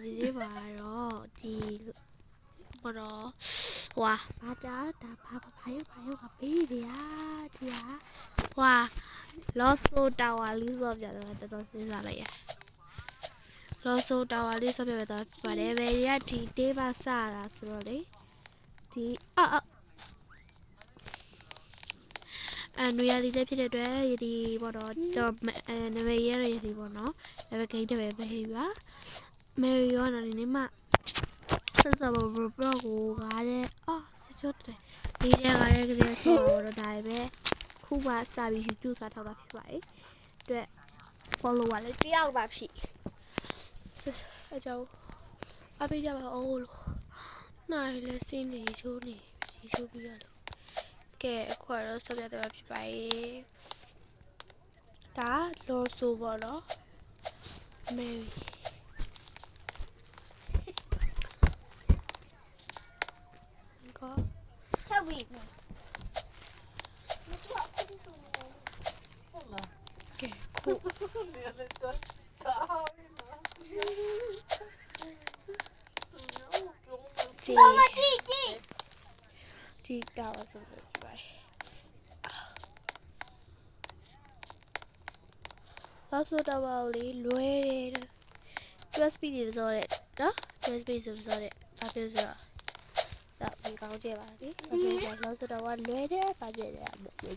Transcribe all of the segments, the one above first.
လေးပါတော့ဒီဘာတော့ဟွာဘာတာဒါဘာရုပ်ကပေးတယ်ဟာဒီဟာဟွာလော့ဆိုတာဝါလေးစောပြတော့တော်တော်စဉ်းစားလိုက်ရလော့ဆိုတာဝါလေးစောပြတော့ပါတယ်ဘယ်ရဒီတေးပါစတာဆိုတော့လေဒီနွေရည်လေးဖြစ်တဲ့အတွက်ရည်ပေါ့တော့နမေရရည်ပေါ့နော်ဒါပေမဲ့ဂိမ်းတပဲပဲဟေးပါမေရီရောနာနေမှာဆက်စပ်ဘဘကိုကားတဲ့စစ်ချတ်တယ်ဒီကျကားတဲ့ကလေးဆိုတော့ဒါပဲခုမှစပြီး YouTube စားထောက်တာဖြစ်ပါတယ်အတွက် follower လေးတယောက်ပါဖြစ်အကြောင်းအပေးကြပါအောင်လို့နိုင်လဲစင်းနေချိုးနေရေချိုးပြီးရတယ်ကဲအခုတော့ဆက်ပြတော့ဖြစ်ပါရဲ့ဒါလောဆိုပေါ့နော်မေရီကောချက်ပြီးကဲခုဒီတော့ဆိုပြပါလောဆိုတော့လေးလွဲတယ် USB တွေဆိုတော့နော် USB ဆိုတော့ဘာဖြစ်ဆိုတော့ဒီကောင်းကြပါလေဘာဖြစ်လဲလောဆိုတော့လွဲတယ်ဘာဖြစ်လဲချို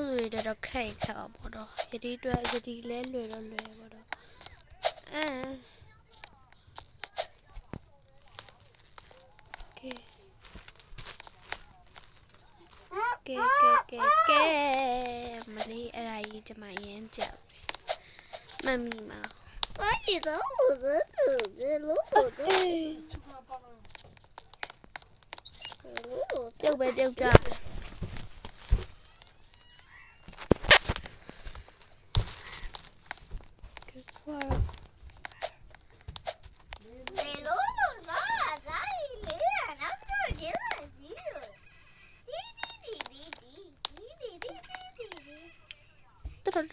းရတော့ခိုင်ချောပေါ့တော့ယတိအတွက်ယတိလဲလွယ်တော့လွယ်ပေါ့တော့ကဲမလေးအဲ့ဒါကြီးကျမရမ်းကြောက်မမီမ我记得我的路ပြုတ်ပဲပြုတ်ကြ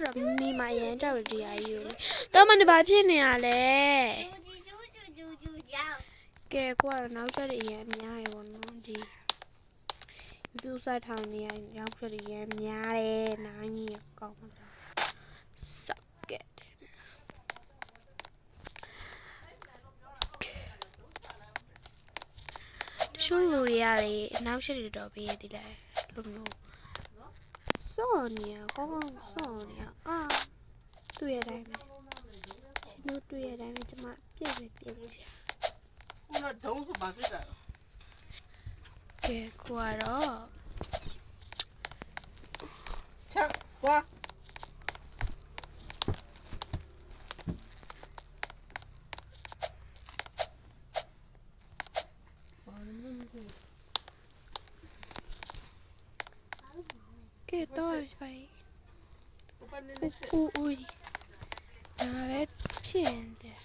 တော်မီမရမ်းကြောက်ကြရည်ယူတော့မနေပါဖြစ်နေရလဲကဲကွာနောက်ချက်တွေရမ်းများရေပေါ့နော်ဒီ YouTube စထောင်နေရရောက်ချက်တွေရမ်းများတယ်နားကြီးကောင်းမှာစောက်ကဲရှိုးလူတွေရတယ်နောက်ချက်တွေတော့ပေးရသေးတယ်လို့စောနေရကောင်းစောနေရတွေ့ရတိုင်းပဲရှင်တို့တွေ့ရတိုင်းပဲကျမပြည့်လို့ရှာ我那同事把这个ကဲကွာတော့ချက်ကွာကဲတော့ပါဦးဒါပဲဖြစ်တယ်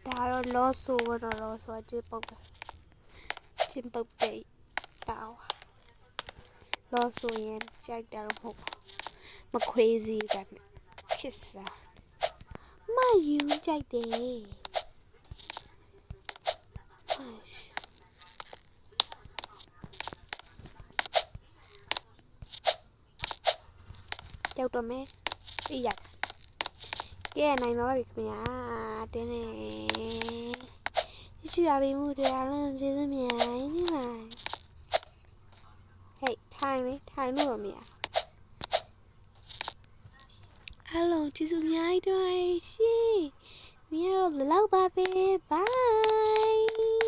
ဒါတော့လောဆိုတော့လောဆိုချစ်ပုတ်တယ်တာလောဆိုရင်ကြိုက်တယ်မဟုတ်မ crazy แบบคิดซะမယူကြိုက်တယ်ကြောက်တော့မဲအေးရကဲနိုင်တော့ပြီခင်ဗျာတင်းနေရှိရပြီမှုတွေအားလုံးကျေးဇူးများနေလားဟေးထိုင်လို့မရအားလုံးကျေးဇူးများတော့ရှင်မြင်တော့လောက်ပါပဲ bye